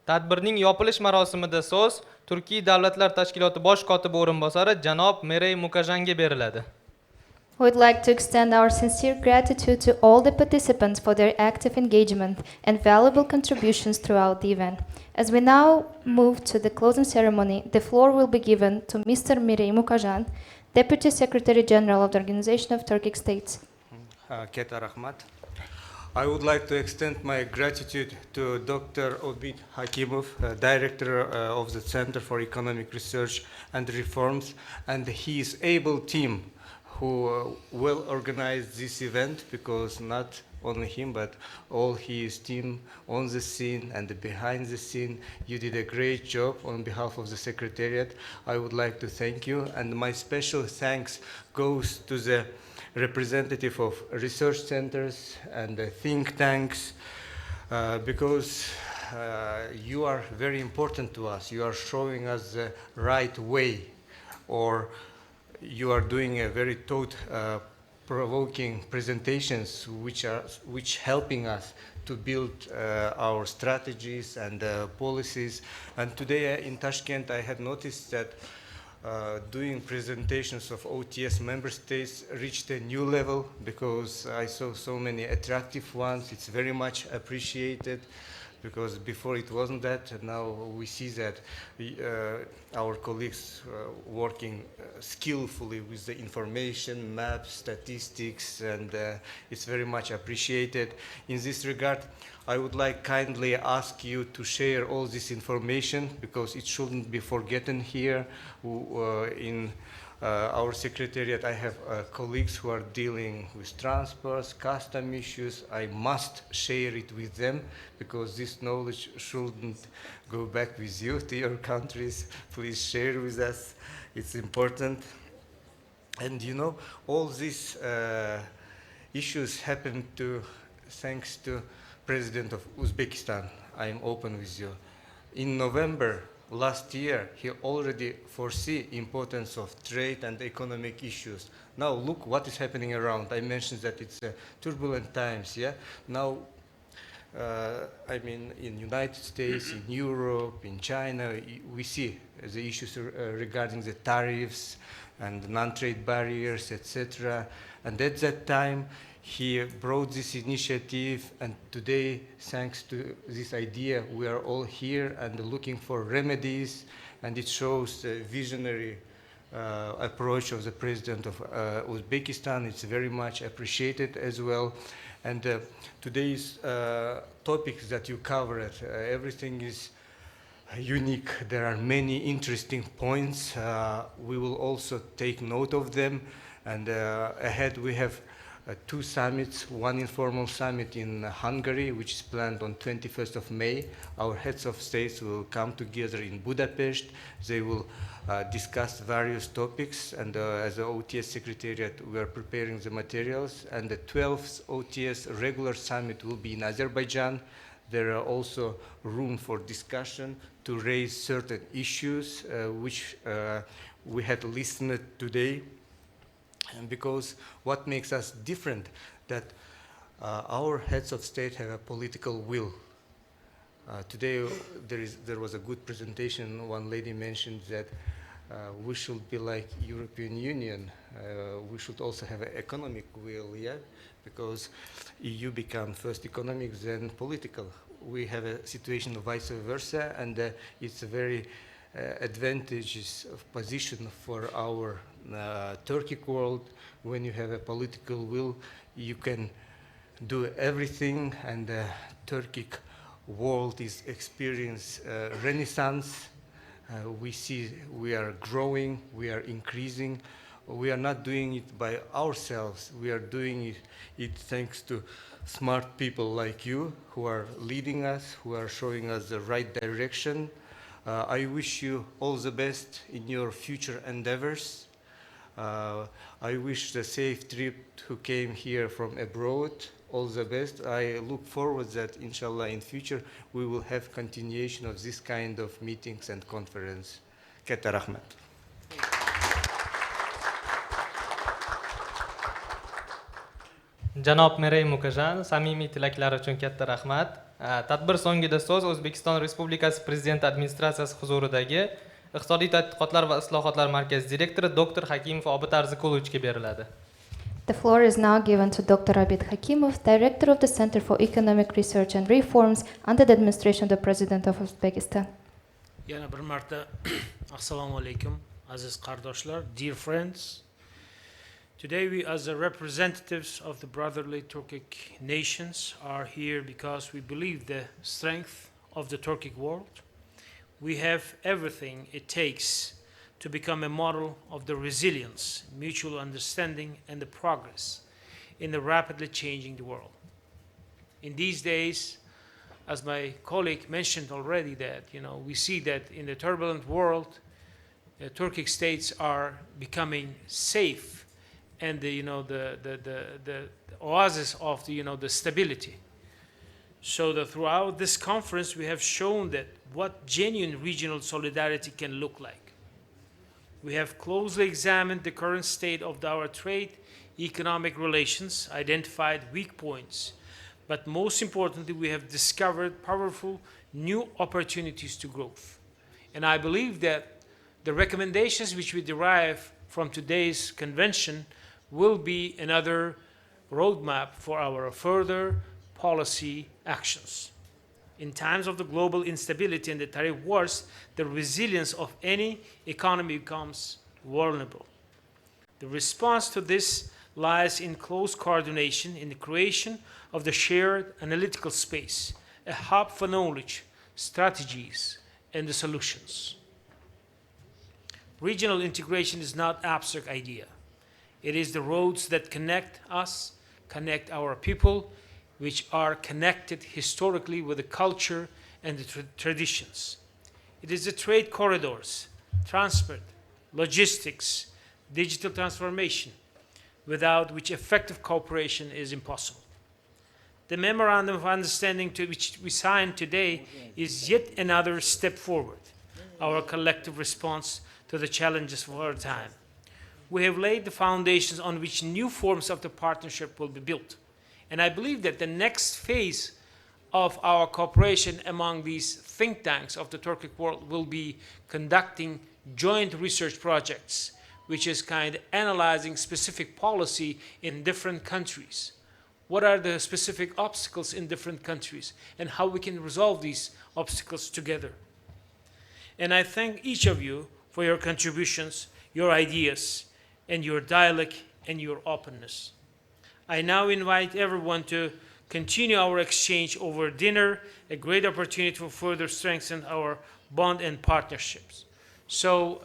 Tadbirning yopilish marosimida so'z Turkiy Davlatlar Tashkiloti bosh kotibi o'rinbosari janob Merey Mukajanga beriladi. We would like to extend our sincere gratitude to all the participants for their active engagement and valuable contributions throughout the event. As we now move to the closing ceremony, the floor will be given to Mr. Mirey Mukajan, Deputy Secretary General of the Organization of Turkic States. Keta Rahmat. I would like to extend my gratitude to Dr. Obid Hakimov, Director of the Center for Economic Research and Reforms, and his able team who well organized this event, because not only him, but all his team on the scene and behind the scene. You did a great job on behalf of the Secretariat. I would like to thank you, and my special thanks goes to the representative of research centers and the think tanks, because you are very important to us. You are showing us the right way, or you are doing a very thought-provoking presentations which helping us to build our strategies and policies. And today in Tashkent, I had noticed that doing presentations of OTS member states reached a new level, because I saw so many attractive ones. It's very much appreciated, because before it wasn't that, and now we see that our colleagues working skillfully with the information, maps, statistics, and it's very much appreciated. In this regard, I would like kindly ask you to share all this information, because it shouldn't be forgotten here. In our secretariat, I have colleagues who are dealing with transports, custom issues. I must share it with them, because this knowledge shouldn't go back with you to your countries. Please share with us. It's important. And you know, all these issues happen thanks to President of Uzbekistan. I am open with you. In November last year, he already foresee importance of trade and economic issues. Now look what is happening around. I mentioned that it's turbulent times. Yeah. Now, I mean, in United States, in Europe, in China, we see the issues regarding the tariffs and non-trade barriers, etc. And at that time, he brought this initiative, and today, thanks to this idea, we are all here and looking for remedies, and it shows the visionary approach of the President of Uzbekistan. It's very much appreciated as well. And today's topics that you covered, everything is unique. There are many interesting points. We will also take note of them. And ahead we have two summits, one informal summit in Hungary, which is planned on 21st of May. Our heads of states will come together in Budapest. They will discuss various topics, and as the OTS Secretariat, we are preparing the materials. And the 12th OTS regular summit will be in Azerbaijan. There are also room for discussion to raise certain issues which we had listened today. And because what makes us different, that our heads of state have a political will. Today there was a good presentation. One lady mentioned that we should be like European Union. We should also have an economic will, yeah? Because EU become first economic, then political. We have a situation vice versa, and it's a very advantageous position for our Turkic world. When you have a political will, you can do everything, and the Turkic world is experience renaissance. We see we are growing, we are increasing. We are not doing it by ourselves. We are doing it thanks to smart people like you who are leading us, who are showing us the right direction. I wish you all the best in your future endeavors. I wish the safe trip who came here from abroad all the best. I look forward that inshallah in future we will have continuation of this kind of meetings and conference. Katta rahmat. Janob Merey Mukajan, samimiy tilaklari uchun katta rahmat. Tadbir so'ngida so'z O'zbekiston Respublikasi Prezident administratsiyasi huzuridagi Iqtisodiy tadqiqotlar va islohotlar markazi direktori Dr. Hakimov Obid Arzikulovichga beriladi. The floor is now given to Dr. Abid Hakimov, Director of the Center for Economic Research and Reforms under the administration of the President of Uzbekistan. Yana bir marta assalomu alaykum aziz qardoshlar, dear friends. Today we as the representatives of the brotherly Turkic nations are here because we believe the strength of the Turkic world. We have everything it takes to become a model of the resilience, mutual understanding, and the progress in the rapidly changing world. In these days, as my colleague mentioned already, that we see that in the turbulent world, Turkic states are becoming safe and the oasis of the stability. So that throughout this conference, we have shown that what genuine regional solidarity can look like. We have closely examined the current state of our trade, economic relations, identified weak points, but most importantly, we have discovered powerful new opportunities to growth. And I believe that the recommendations which we derive from today's convention will be another roadmap for our further policy actions. In times of the global instability and the tariff wars, the resilience of any economy becomes vulnerable. The response to this lies in close coordination in the creation of the shared analytical space, a hub for knowledge, strategies, and the solutions. Regional integration is not an abstract idea. It is the roads that connect us, connect our people, which are connected historically with the culture and the traditions. It is the trade corridors, transport, logistics, digital transformation, without which effective cooperation is impossible. The Memorandum of Understanding to which we signed today is yet another step forward, our collective response to the challenges of our time. We have laid the foundations on which new forms of the partnership will be built. And I believe that the next phase of our cooperation among these think tanks of the Turkic world will be conducting joint research projects, which is kind of analyzing specific policy in different countries. What are the specific obstacles in different countries and how we can resolve these obstacles together. And I thank each of you for your contributions, your ideas, and your dialogue and your openness. I now invite everyone to continue our exchange over dinner, a great opportunity to further strengthen our bond and partnerships. So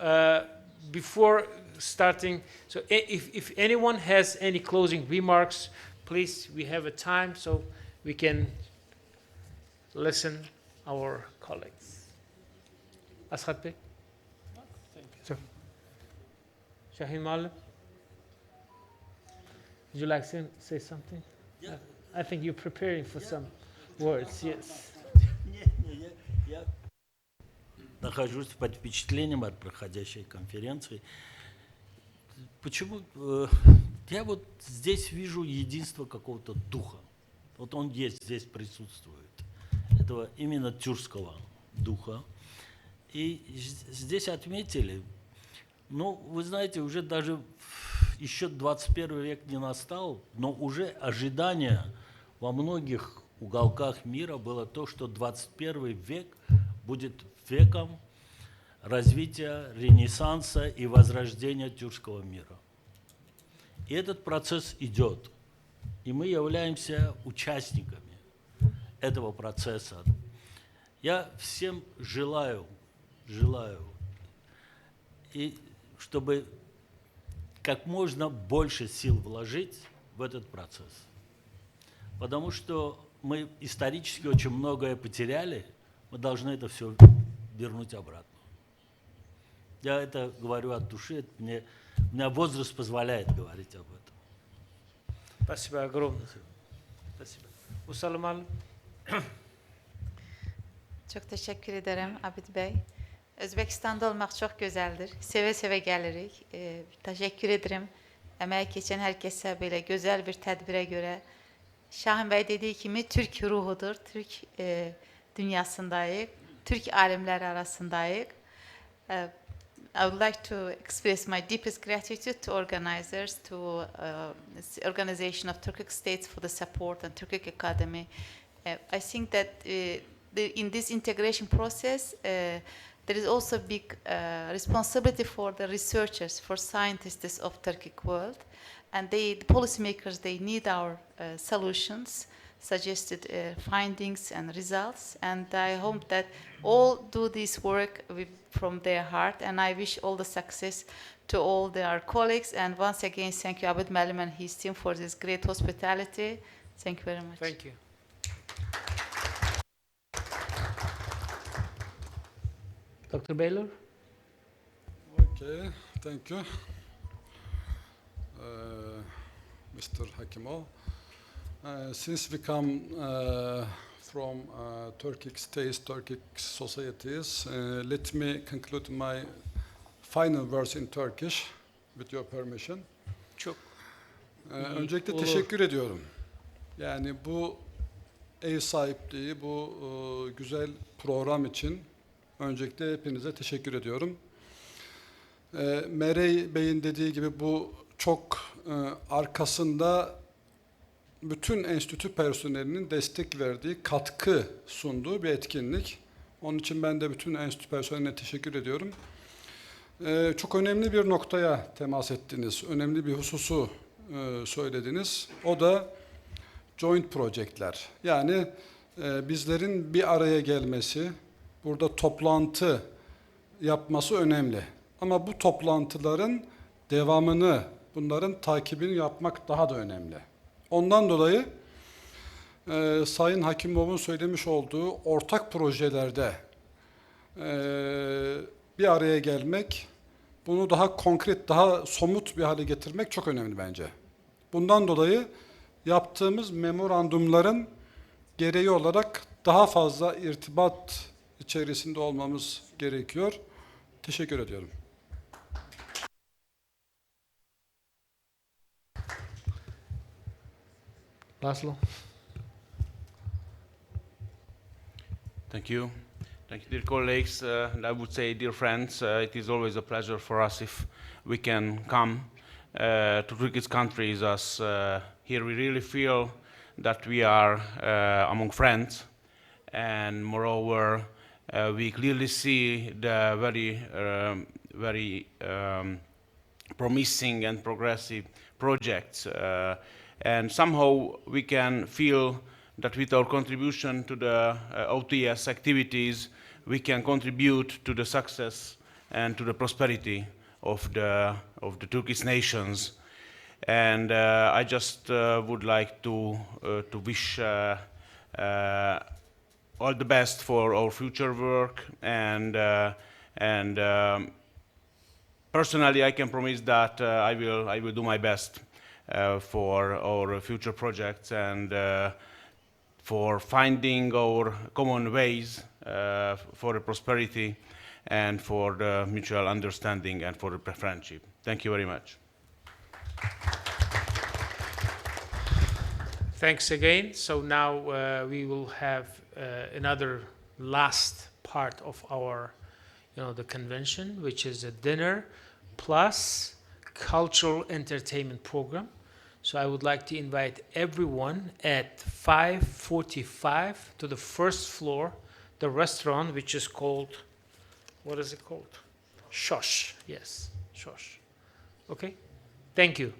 before starting, so if anyone has any closing remarks, please, we have a time so we can listen our colleagues. Ashat Bey? So, Shaheen Malim? Would you like to say something? Yeah. I think you're preparing for some words, yes. Я нахожусь под впечатлением от проходящей конференции. Почему? Я вот здесь вижу единство какого-то духа. Вот он есть, здесь присутствует. Этого именно тюркского духа. И здесь отметили, ну, вы знаете, уже даже еще 21 век не настал, но уже ожидание во многих уголках мира было то, что 21 век будет веком развития Ренессанса и возрождения тюркского мира. И этот процесс идет. И мы являемся участниками этого процесса. Я всем желаю, и чтобы как можно больше сил вложить в этот процесс. Потому что мы исторически очень многое потеряли, мы должны это все вернуть обратно. Я это говорю от души, у меня возраст позволяет говорить об этом. Спасибо огромное. Спасибо. Musallam Hanım. Çok teşekkür ederim Abid Bey. Özbekistan'da olmak çok güzeldir. Seve seve gelirik. Teşekkür ederim. Emeği geçen herkese böyle güzel bir tedbire göre. Şahin Bey dediği gibi Türk ruhudur. Türk dünyasındayız. Türk alimleri arasındayız. I would like to express my deepest gratitude to organizers, to the Organization of Turkic States for the support and Turkic Academy. I think that in this integration process, there is also big responsibility for the researchers, for scientists of Turkic world, and the policymakers, they need our solutions, suggested findings and results, and I hope that all do this work from their heart, and I wish all the success to all our colleagues, and once again, thank you, Abid Malim and his team for this great hospitality. Thank you very much. Thank you. Dr. Baylor? Okay, thank you. Mr. Hakimov. Since we come from Turkic states, Turkic societies, let me conclude my final verse in Turkish, with your permission. Çok Öncelikle olur. teşekkür ediyorum. Yani bu ev sahipliği, bu güzel program için öncelikle hepinize teşekkür ediyorum. Merey Bey'in dediği gibi bu çok arkasında bütün enstitü personelinin destek verdiği, katkı sunduğu bir etkinlik. Onun için ben de bütün enstitü personeline teşekkür ediyorum. Çok önemli bir noktaya temas ettiniz, önemli bir hususu söylediniz. O da joint projectler. Yani bizlerin bir araya gelmesi, burada toplantı yapması önemli. Ama bu toplantıların devamını, bunların takibini yapmak daha da önemli. Ondan dolayı Sayın Hakimov'un söylemiş olduğu ortak projelerde bir araya gelmek, bunu daha konkret, daha somut bir hale getirmek çok önemli bence. Bundan dolayı yaptığımız memorandumların gereği olarak daha fazla irtibat içerisinde olmamız gerekiyor. Teşekkür ediyorum. Laszlo? Thank you. Thank you, dear colleagues. And I would say, dear friends, it is always a pleasure for us if we can come to Turkish countries, as here we really feel that we are among friends. And moreover, we clearly see the very promising and progressive projects And somehow we can feel that with our contribution to the OTS activities, we can contribute to the success and to the prosperity of the Turkish nations. And I just would like to wish all the best for our future work, and personally I can promise that I will do my best for our future projects and for finding our common ways for the prosperity and for the mutual understanding and for the friendship. Thank you very much. Thanks again. So now we will have another last part of our, the convention, which is a dinner plus cultural entertainment program. So I would like to invite everyone at 5:45 to the first floor, the restaurant, which is called, what is it called? Shosh. Yes, Shosh. Okay. Thank you.